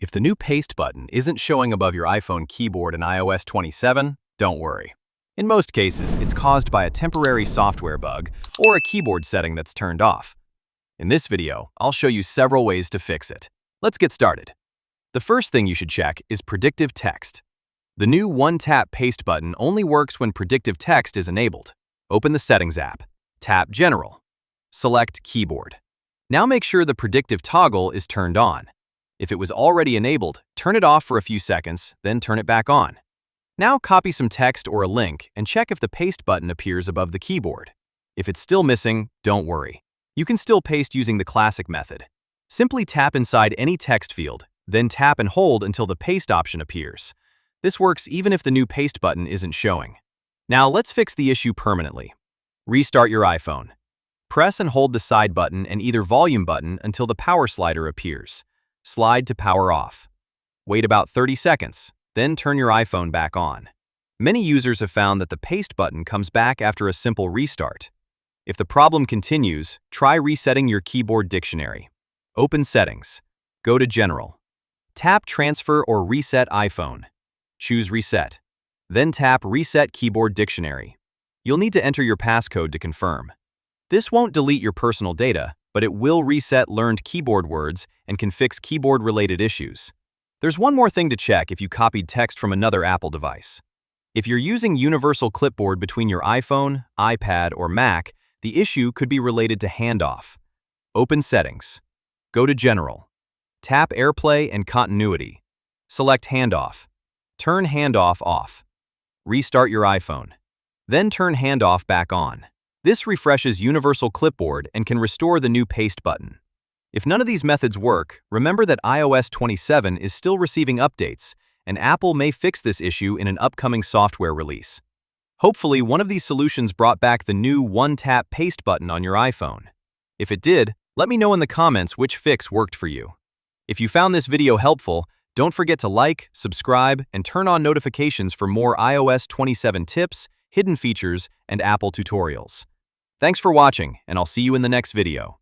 If the new Paste button isn't showing above your iPhone keyboard in iOS 27, don't worry. In most cases, it's caused by a temporary software bug or a keyboard setting that's turned off. In this video, I'll show you several ways to fix it. Let's get started. The first thing you should check is Predictive Text. The new one-tap Paste button only works when Predictive Text is enabled. Open the Settings app. Tap General. Select Keyboard. Now make sure the Predictive toggle is turned on. If it was already enabled, turn it off for a few seconds, then turn it back on. Now copy some text or a link and check if the Paste button appears above the keyboard. If it's still missing, don't worry. You can still paste using the classic method. Simply tap inside any text field, then tap and hold until the Paste option appears. This works even if the new Paste button isn't showing. Now let's fix the issue permanently. Restart your iPhone. Press and hold the side button and either volume button until the power slider appears. Slide to power off. Wait about 30 seconds, then turn your iPhone back on. Many users have found that the Paste button comes back after a simple restart. If the problem continues, try resetting your keyboard dictionary. Open Settings. Go to General. Tap Transfer or Reset iPhone. Choose Reset. Then tap Reset Keyboard Dictionary. You'll need to enter your passcode to confirm. This won't delete your personal data, but it will reset learned keyboard words and can fix keyboard-related issues. There's one more thing to check if you copied text from another Apple device. If you're using Universal Clipboard between your iPhone, iPad, or Mac, the issue could be related to Handoff. Open Settings. Go to General. Tap AirPlay and Continuity. Select Handoff. Turn Handoff off. Restart your iPhone. Then turn Handoff back on. This refreshes Universal Clipboard and can restore the new Paste button. If none of these methods work, remember that iOS 27 is still receiving updates, and Apple may fix this issue in an upcoming software release. Hopefully, one of these solutions brought back the new one-tap Paste button on your iPhone. If it did, let me know in the comments which fix worked for you. If you found this video helpful, don't forget to like, subscribe, and turn on notifications for more iOS 27 tips, hidden features, and Apple tutorials. Thanks for watching, and I'll see you in the next video.